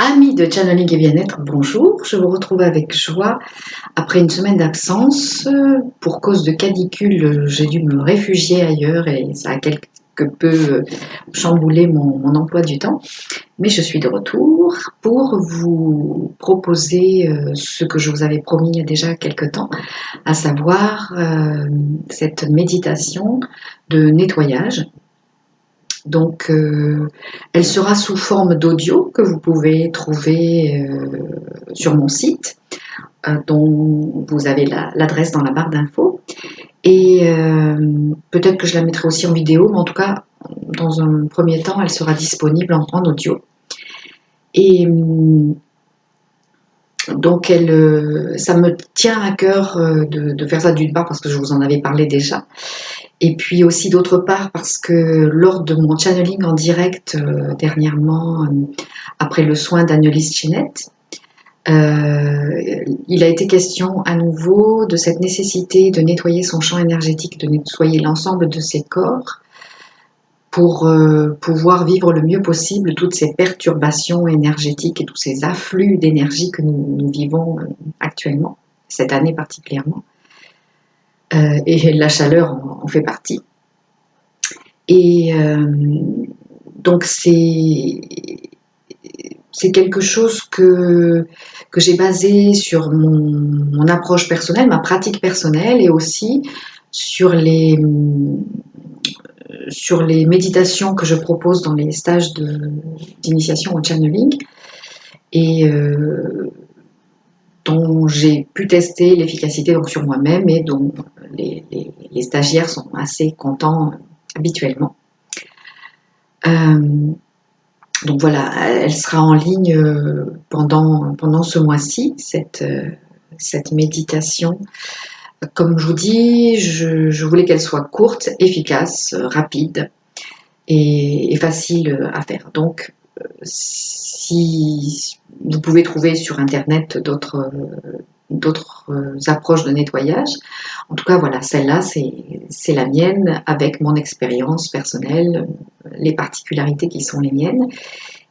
Amis de Channeling et Bien-être, bonjour. Je vous retrouve avec joie après une semaine d'absence. Pour cause de canicule, j'ai dû me réfugier ailleurs et ça a quelque peu chamboulé mon emploi du temps. Mais je suis de retour pour vous proposer ce que je vous avais promis il y a déjà quelque temps, à savoir cette méditation de nettoyage. Donc, elle sera sous forme d'audio que vous pouvez trouver sur mon site, dont vous avez l'adresse dans la barre d'infos. Et peut-être que je la mettrai aussi en vidéo, mais en tout cas, dans un premier temps, elle sera disponible en audio. Et donc, ça me tient à cœur de faire ça d'une part parce que je vous en avais parlé déjà. Et puis aussi d'autre part parce que lors de mon channeling en direct dernièrement, après le soin d'Annelise Chinette, il a été question à nouveau de cette nécessité de nettoyer son champ énergétique, de nettoyer l'ensemble de ses corps pour pouvoir vivre le mieux possible toutes ces perturbations énergétiques et tous ces afflux d'énergie que nous vivons actuellement, cette année particulièrement. Et la chaleur en fait partie. Et donc c'est quelque chose que j'ai basé sur mon approche personnelle, ma pratique personnelle et aussi sur les méditations que je propose dans les stages d'initiation au channeling et dont j'ai pu tester l'efficacité donc sur moi-même et dont les stagiaires sont assez contents habituellement. Donc voilà, elle sera en ligne pendant ce mois-ci, cette méditation. Comme je vous dis, je voulais qu'elle soit courte, efficace, rapide et facile à faire. Donc, si vous pouvez trouver sur Internet d'autres approches de nettoyage, en tout cas voilà, celle-là c'est la mienne avec mon expérience personnelle, les particularités qui sont les miennes.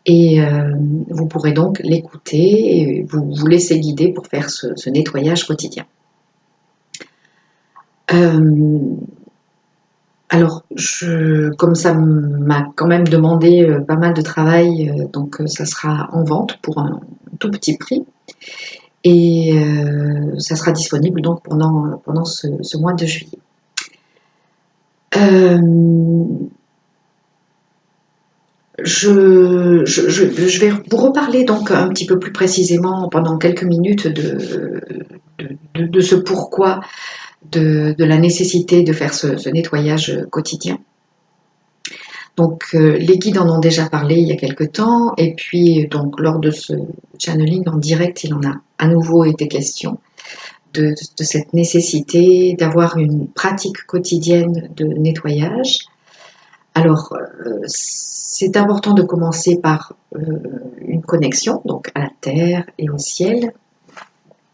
Et vous pourrez donc l'écouter et vous laisser guider pour faire ce nettoyage quotidien. Alors, comme ça m'a quand même demandé pas mal de travail, donc ça sera en vente pour un tout petit prix. Et ça sera disponible donc pendant ce mois de juillet. Je vais vous reparler donc un petit peu plus précisément pendant quelques minutes de ce pourquoi, de la nécessité de faire ce nettoyage quotidien. Donc les guides en ont déjà parlé il y a quelque temps et puis donc lors de ce channeling en direct, il en a à nouveau été question de cette nécessité d'avoir une pratique quotidienne de nettoyage. Alors, c'est important de commencer par une connexion donc à la terre et au ciel.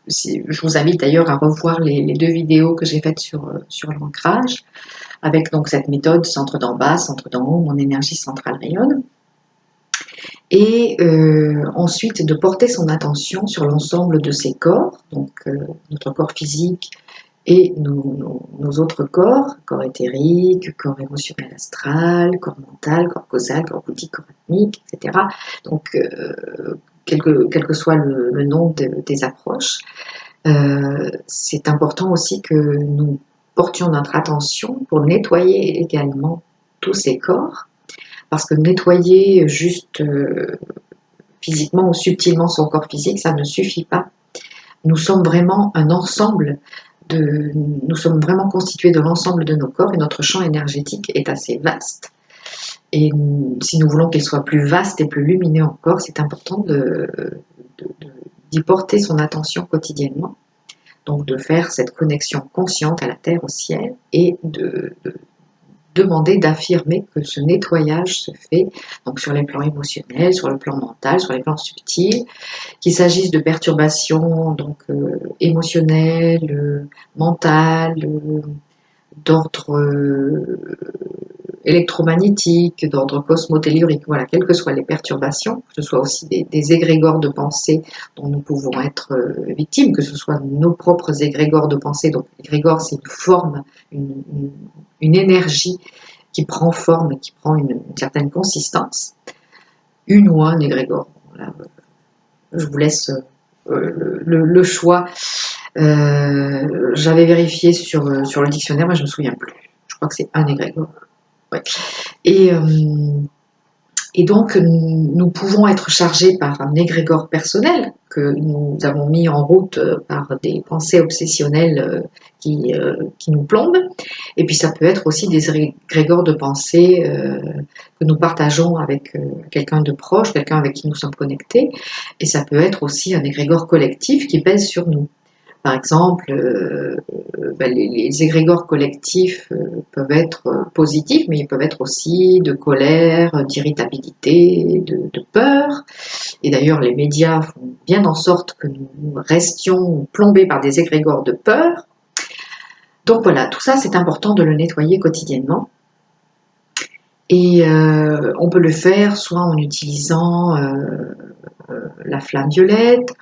Je vous invite d'ailleurs à revoir les deux vidéos que j'ai faites sur l'ancrage, avec donc cette méthode centre d'en bas, centre d'en haut, mon énergie centrale rayonne. Et ensuite de porter son attention sur l'ensemble de ses corps, donc notre corps physique et nos autres corps éthérique, corps émotionnel astral, corps mental, corps causal, corps bouddhique, corps atmique, etc. Donc, quel que soit le nom des approches, c'est important aussi que nous portions notre attention pour nettoyer également tous ces corps, parce que nettoyer juste physiquement ou subtilement son corps physique, ça ne suffit pas. Nous sommes vraiment un ensemble. Nous sommes vraiment constitués de l'ensemble de nos corps et notre champ énergétique est assez vaste. Et si nous voulons qu'il soit plus vaste et plus lumineux encore, c'est important d'y porter son attention quotidiennement. Donc de faire cette connexion consciente à la terre, au ciel et de demander, d'affirmer que ce nettoyage se fait donc sur les plans émotionnels, sur le plan mental, sur les plans subtils, qu'il s'agisse de perturbations donc émotionnelles, mentales, d'ordre électromagnétiques, d'ordre cosmotellurique, voilà, quelles que soient les perturbations, que ce soit aussi des égrégores de pensée dont nous pouvons être victimes, que ce soit nos propres égrégores de pensée. Donc l'égrégore, c'est une forme, une énergie qui prend forme et qui prend une certaine consistance, une ou un égrégore. Voilà, je vous laisse le choix. J'avais vérifié sur le dictionnaire, mais je ne me souviens plus. Je crois que c'est un égrégore. Ouais. Et donc, nous pouvons être chargés par un égrégore personnel que nous avons mis en route par des pensées obsessionnelles qui nous plombent. Et puis, ça peut être aussi des égrégores de pensée que nous partageons avec quelqu'un de proche, quelqu'un avec qui nous sommes connectés. Et ça peut être aussi un égrégore collectif qui pèse sur nous. Par exemple, les égrégores collectifs peuvent être positifs, mais ils peuvent être aussi de colère, d'irritabilité, de peur. Et d'ailleurs, les médias font bien en sorte que nous restions plombés par des égrégores de peur. Donc voilà, tout ça, c'est important de le nettoyer quotidiennement. Et on peut le faire soit en utilisant la flamme violette,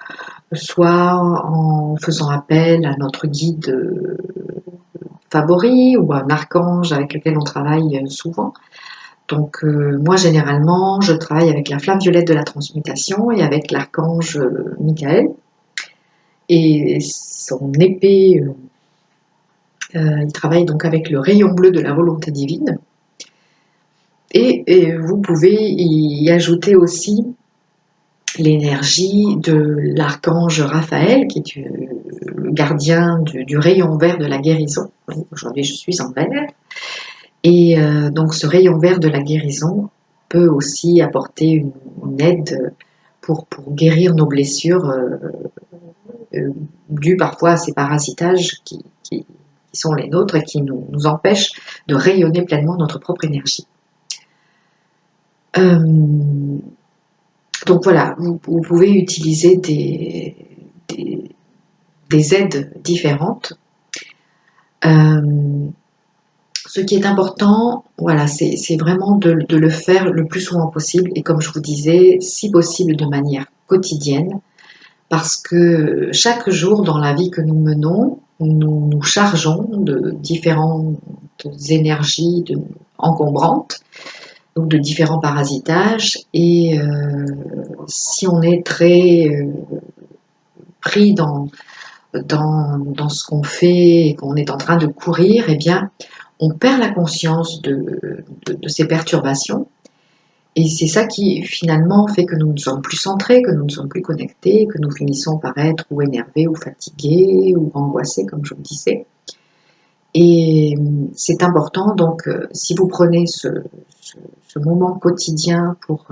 soit en faisant appel à notre guide favori ou un archange avec lequel on travaille souvent. Donc moi généralement je travaille avec la flamme violette de la transmutation et avec l'archange Michael et son épée, il travaille donc avec le rayon bleu de la volonté divine et vous pouvez y ajouter aussi l'énergie de l'archange Raphaël qui est le gardien du rayon vert de la guérison. Aujourd'hui je suis en vert. Et donc ce rayon vert de la guérison peut aussi apporter une aide pour guérir nos blessures dues parfois à ces parasitages qui sont les nôtres et qui nous empêchent de rayonner pleinement notre propre énergie. Donc voilà, vous pouvez utiliser des aides différentes. Ce qui est important, voilà, c'est vraiment de le faire le plus souvent possible et comme je vous disais, si possible de manière quotidienne, parce que chaque jour dans la vie que nous menons, nous nous chargeons de différentes énergies encombrantes, donc de différents parasitages et si on est très pris dans ce qu'on fait et qu'on est en train de courir, eh bien on perd la conscience de ces perturbations et c'est ça qui finalement fait que nous ne sommes plus centrés, que nous ne sommes plus connectés, que nous finissons par être ou énervés ou fatigués ou angoissés comme je vous disais. Et c'est important donc si vous prenez ce moment quotidien pour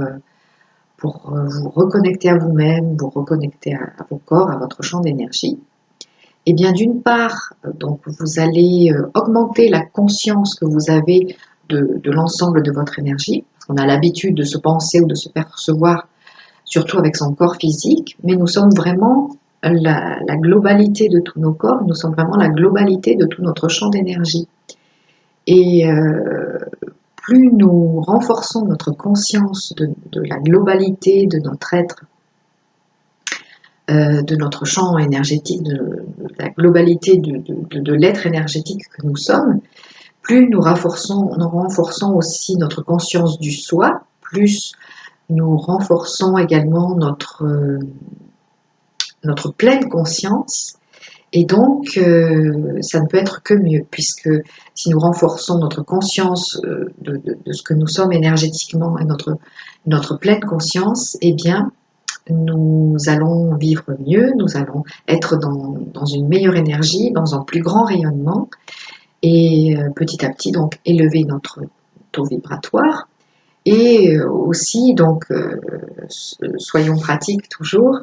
vous reconnecter à vous-même, vous reconnecter à vos corps, à votre champ d'énergie, et bien d'une part, donc vous allez augmenter la conscience que vous avez de l'ensemble de votre énergie, parce qu'on a l'habitude de se penser ou de se percevoir, surtout avec son corps physique, mais nous sommes vraiment la globalité de tous nos corps, nous sommes vraiment la globalité de tout notre champ d'énergie. Et plus nous renforçons notre conscience de la globalité de notre être, de notre champ énergétique, de la globalité de l'être énergétique que nous sommes, plus nous renforçons aussi notre conscience du soi, plus nous renforçons également notre pleine conscience. Et donc, ça ne peut être que mieux, puisque si nous renforçons notre conscience de ce que nous sommes énergétiquement et notre pleine conscience, eh bien, nous allons vivre mieux, nous allons être dans une meilleure énergie, dans un plus grand rayonnement et petit à petit donc élever notre taux vibratoire et aussi donc soyons pratiques toujours,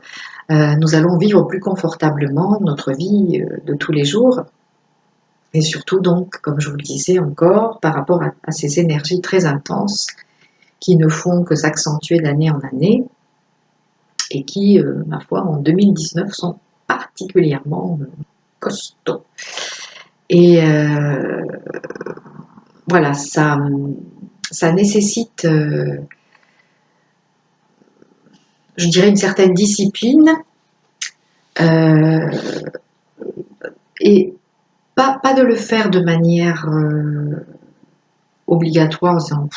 nous allons vivre plus confortablement notre vie de tous les jours et surtout donc comme je vous le disais encore par rapport à ces énergies très intenses qui ne font que s'accentuer d'année en année et qui, ma foi, en 2019 sont particulièrement costauds. Et voilà, ça nécessite, je dirais, une certaine discipline euh, et pas de le faire de manière obligatoire en disant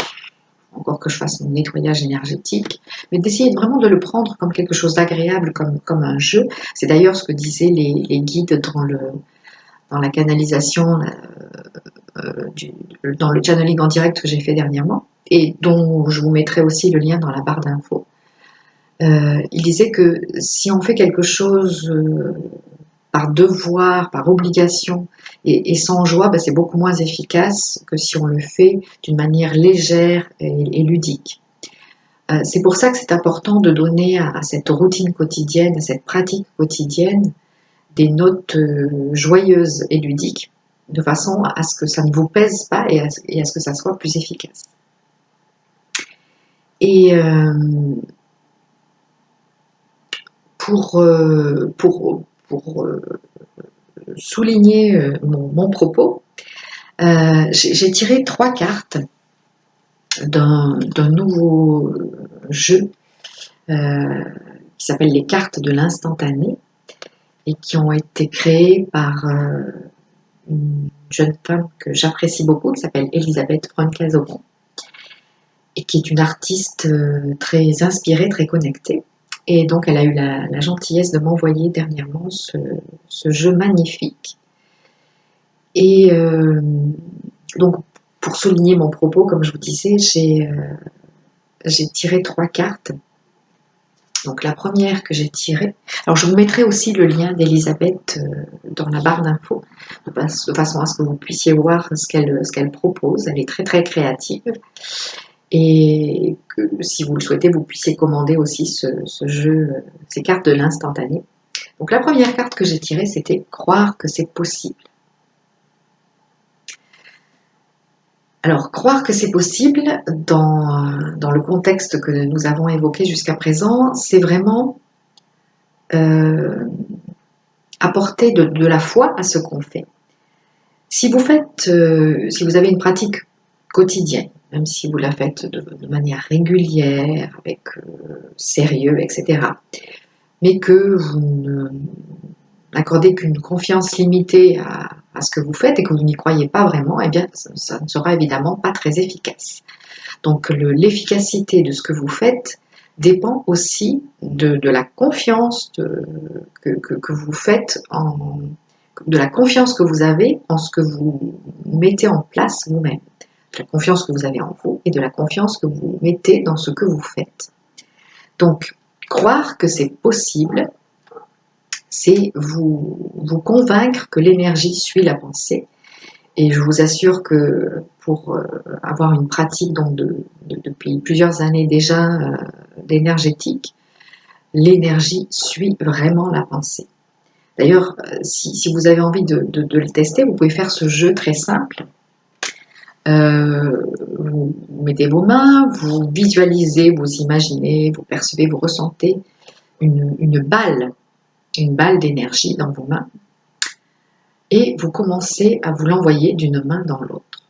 encore que je fasse mon nettoyage énergétique, mais d'essayer vraiment de le prendre comme quelque chose d'agréable, comme un jeu. C'est d'ailleurs ce que disaient les guides dans la canalisation, dans le channeling en direct que j'ai fait dernièrement, et dont je vous mettrai aussi le lien dans la barre d'infos. Il disait que si on fait quelque chose par devoir, par obligation et sans joie, ben c'est beaucoup moins efficace que si on le fait d'une manière légère et ludique. C'est pour ça que c'est important de donner à cette routine quotidienne, à cette pratique quotidienne, des notes joyeuses et ludiques, de façon à ce que ça ne vous pèse pas et à ce que ça soit plus efficace. Et pour souligner mon propos, j'ai tiré 3 cartes d'un nouveau jeu qui s'appelle les cartes de l'instantané et qui ont été créées par une jeune femme que j'apprécie beaucoup qui s'appelle Elisabeth Franck-Casauban et qui est une artiste très inspirée, très connectée. Et donc elle a eu la gentillesse de m'envoyer dernièrement ce jeu magnifique. Et donc pour souligner mon propos, comme je vous disais, j'ai tiré 3 cartes. Donc la première que j'ai tirée, alors je vous mettrai aussi le lien d'Elisabeth dans la barre d'infos, de façon à ce que vous puissiez voir ce qu'elle propose. Elle est très très créative. Et que si vous le souhaitez, vous puissiez commander aussi ce jeu, ces cartes de l'instantané. Donc la première carte que j'ai tirée, c'était croire que c'est possible. Alors, croire que c'est possible dans le contexte que nous avons évoqué jusqu'à présent, c'est vraiment apporter de la foi à ce qu'on fait. Si vous avez une pratique quotidienne, même si vous la faites de manière régulière, avec sérieux, etc., mais que vous n'accordez qu'une confiance limitée à ce que vous faites et que vous n'y croyez pas vraiment, eh bien, ça ne sera évidemment pas très efficace. Donc, l'efficacité de ce que vous faites dépend aussi de la confiance que vous faites, de la confiance que vous avez en ce que vous mettez en place vous-même, de la confiance que vous avez en vous et de la confiance que vous mettez dans ce que vous faites. Donc, croire que c'est possible, c'est vous convaincre que l'énergie suit la pensée. Et je vous assure que pour avoir une pratique donc depuis plusieurs années déjà d'énergétique, l'énergie suit vraiment la pensée. D'ailleurs, si vous avez envie de le tester, vous pouvez faire ce jeu très simple. Vous mettez vos mains, vous visualisez, vous imaginez, vous percevez, vous ressentez une balle d'énergie dans vos mains. Et vous commencez à vous l'envoyer d'une main dans l'autre.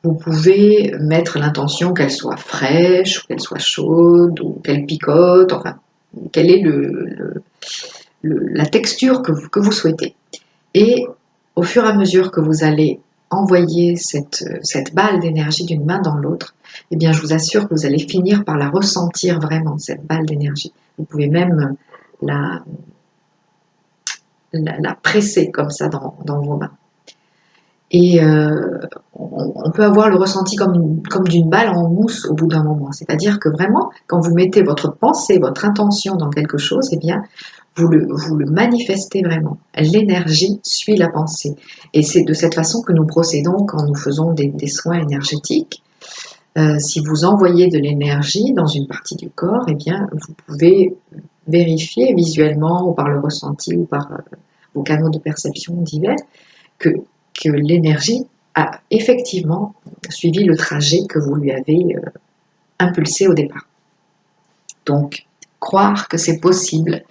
Vous pouvez mettre l'intention qu'elle soit fraîche, ou qu'elle soit chaude, ou qu'elle picote, enfin, quelle est la texture que vous souhaitez. Et au fur et à mesure que vous allez envoyer cette balle d'énergie d'une main dans l'autre, eh bien, je vous assure que vous allez finir par la ressentir vraiment, cette balle d'énergie. Vous pouvez même la presser comme ça dans vos mains. Et on peut avoir le ressenti comme d'une balle en mousse au bout d'un moment. C'est-à-dire que vraiment, quand vous mettez votre pensée, votre intention dans quelque chose, eh bien, vous le manifestez vraiment. L'énergie suit la pensée. Et c'est de cette façon que nous procédons quand nous faisons des soins énergétiques. Si vous envoyez de l'énergie dans une partie du corps, eh bien, vous pouvez vérifier visuellement ou par le ressenti ou par vos canaux de perception divers que l'énergie a effectivement suivi le trajet que vous lui avez impulsé au départ. Donc, croire que c'est possible.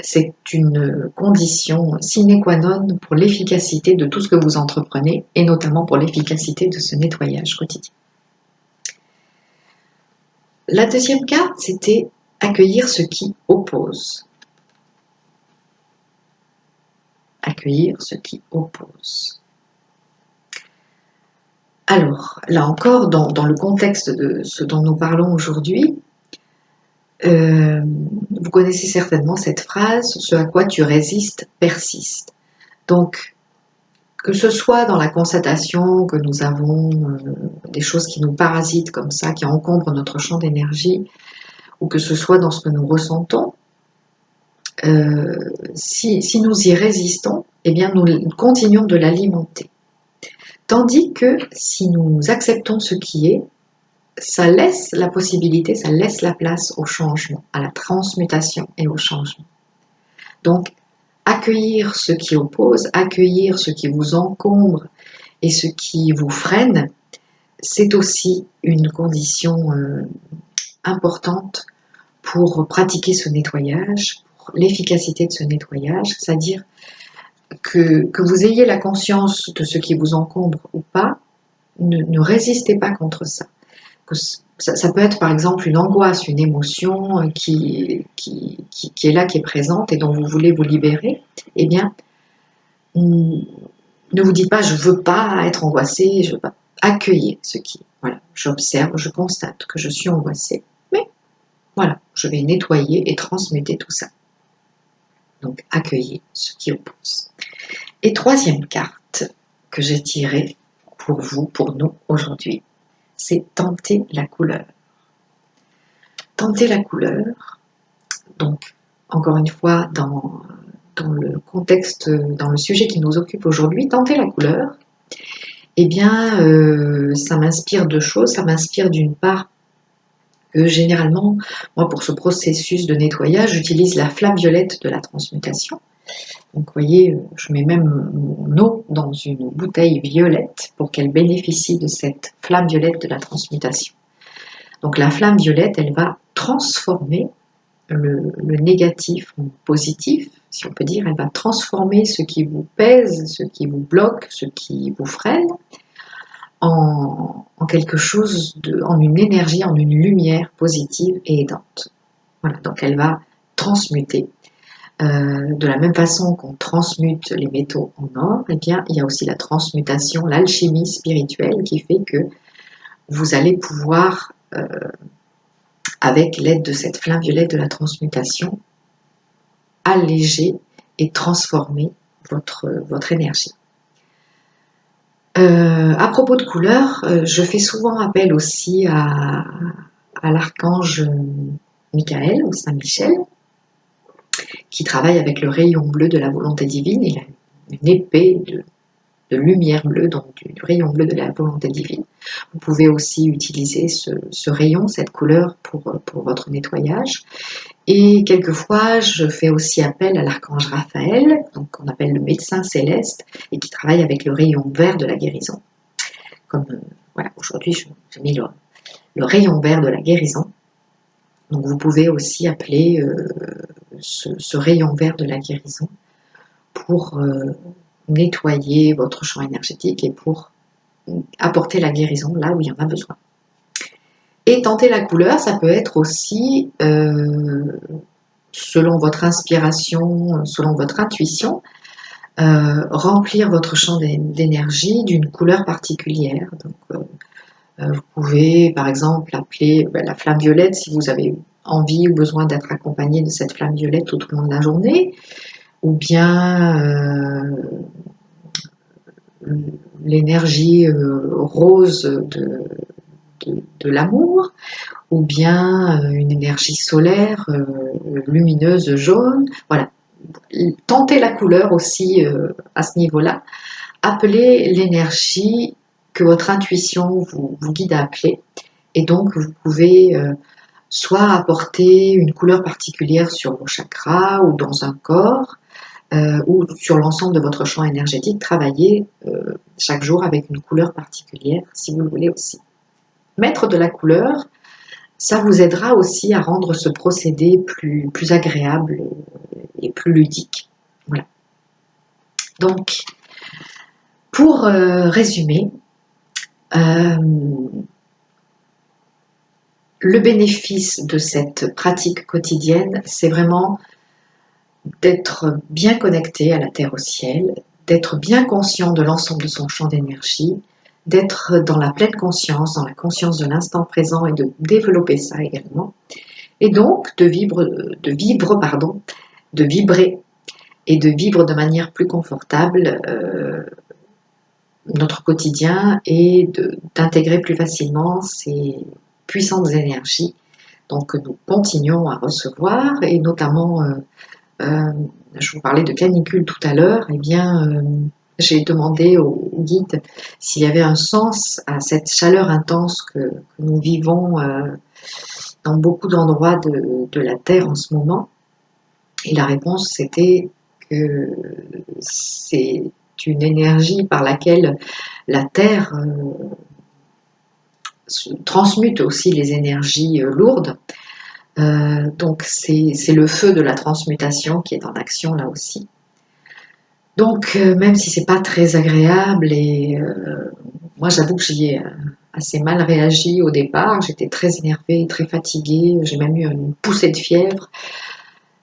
C'est une condition sine qua non pour l'efficacité de tout ce que vous entreprenez et notamment pour l'efficacité de ce nettoyage quotidien. La deuxième carte, c'était accueillir ce qui oppose. Accueillir ce qui oppose. Alors, là encore, dans le contexte de ce dont nous parlons aujourd'hui, vous connaissez certainement cette phrase, ce à quoi tu résistes persiste. Donc, que ce soit dans la constatation que nous avons des choses qui nous parasitent comme ça, qui encombrent notre champ d'énergie, ou que ce soit dans ce que nous ressentons, si nous y résistons, eh bien nous continuons de l'alimenter. Tandis que si nous acceptons ce qui est, ça laisse la possibilité, ça laisse la place au changement, à la transmutation et au changement. Donc, accueillir ce qui oppose, accueillir ce qui vous encombre et ce qui vous freine, c'est aussi une condition importante pour pratiquer ce nettoyage, pour l'efficacité de ce nettoyage, c'est-à-dire que vous ayez la conscience de ce qui vous encombre ou pas, ne résistez pas contre ça. Ça peut être par exemple une angoisse, une émotion qui est là, qui est présente et dont vous voulez vous libérer. Eh bien, ne vous dites pas je veux pas être angoissé, je veux pas. Accueillez ce qui est. Voilà, j'observe, je constate que je suis angoissée, mais voilà, je vais nettoyer et transmuter tout ça. Donc accueillez ce qui oppose. Et troisième carte que j'ai tirée pour vous, pour nous aujourd'hui, c'est tenter la couleur. Tenter la couleur, donc encore une fois dans le contexte, dans le sujet qui nous occupe aujourd'hui, tenter la couleur, eh bien ça m'inspire deux choses. Ça m'inspire d'une part que généralement, moi pour ce processus de nettoyage, j'utilise la flamme violette de la transmutation. Donc vous voyez, je mets même mon eau dans une bouteille violette pour qu'elle bénéficie de cette flamme violette de la transmutation. Donc la flamme violette, elle va transformer le négatif en positif, si on peut dire. Elle va transformer ce qui vous pèse, ce qui vous bloque, ce qui vous freine, en quelque chose, en une énergie, en une lumière positive et aidante. Voilà, donc elle va transmuter. De la même façon qu'on transmute les métaux en or, eh bien, il y a aussi la transmutation, l'alchimie spirituelle qui fait que vous allez pouvoir, avec l'aide de cette flamme violette de la transmutation, alléger et transformer votre énergie. À propos de couleurs, je fais souvent appel aussi à l'archange Michael ou Saint-Michel, qui travaille avec le rayon bleu de la volonté divine. Il a une épée de lumière bleue, donc du rayon bleu de la volonté divine. Vous pouvez aussi utiliser ce rayon, cette couleur pour votre nettoyage. Et quelquefois, je fais aussi appel à l'archange Raphaël, donc qu'on appelle le médecin céleste, et qui travaille avec le rayon vert de la guérison. Comme voilà, aujourd'hui, j'ai mis le rayon vert de la guérison. Donc vous pouvez aussi appeler ce rayon vert de la guérison pour nettoyer votre champ énergétique et pour apporter la guérison là où il y en a besoin. Et tenter la couleur, ça peut être aussi, selon votre inspiration, selon votre intuition, remplir votre champ d'énergie d'une couleur particulière. Donc, vous pouvez par exemple appeler la flamme violette si vous avez envie ou besoin d'être accompagné de cette flamme violette tout au long de la journée, ou bien l'énergie rose de l'amour, ou bien une énergie solaire lumineuse jaune. Voilà, tentez la couleur aussi à ce niveau-là. Appelez l'énergie que votre intuition vous guide à appeler, et donc vous pouvez soit apporter une couleur particulière sur vos chakras ou dans un corps, ou sur l'ensemble de votre champ énergétique, travailler chaque jour avec une couleur particulière si vous le voulez aussi. Mettre de la couleur, ça vous aidera aussi à rendre ce procédé plus agréable et plus ludique. Voilà. Donc, pour résumer, le bénéfice de cette pratique quotidienne, c'est vraiment d'être bien connecté à la terre, au ciel, d'être bien conscient de l'ensemble de son champ d'énergie, d'être dans la pleine conscience, dans la conscience de l'instant présent et de développer ça également. Et donc de vibrer et de vivre de manière plus confortable notre quotidien et d'intégrer plus facilement ces puissantes énergies donc, que nous continuons à recevoir et notamment je vous parlais de canicule tout à l'heure, eh bien, j'ai demandé au guide s'il y avait un sens à cette chaleur intense que nous vivons dans beaucoup d'endroits de la Terre en ce moment. Et la réponse, c'était que c'est une énergie par laquelle la Terre transmute aussi les énergies lourdes. Donc c'est le feu de la transmutation qui est en action là aussi. Donc même si c'est pas très agréable et moi j'avoue que j'y ai assez mal réagi au départ, j'étais très énervée, très fatiguée, j'ai même eu une poussée de fièvre.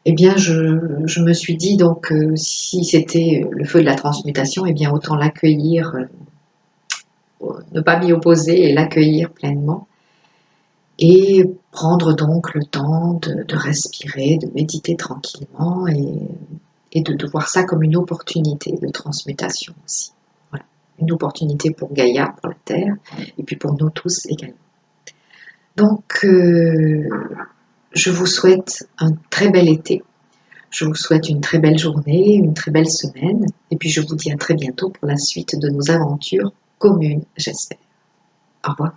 Eh bien je me suis dit donc si c'était le feu de la transmutation, eh bien autant l'accueillir, ne pas m'y opposer et l'accueillir pleinement. Et prendre donc le temps de respirer, de méditer tranquillement et de voir ça comme une opportunité de transmutation aussi. Voilà. Une opportunité pour Gaïa, pour la Terre, et puis pour nous tous également. Donc, je vous souhaite un très bel été. Je vous souhaite une très belle journée, une très belle semaine, et puis je vous dis à très bientôt pour la suite de nos aventures communes, j'espère. Au revoir.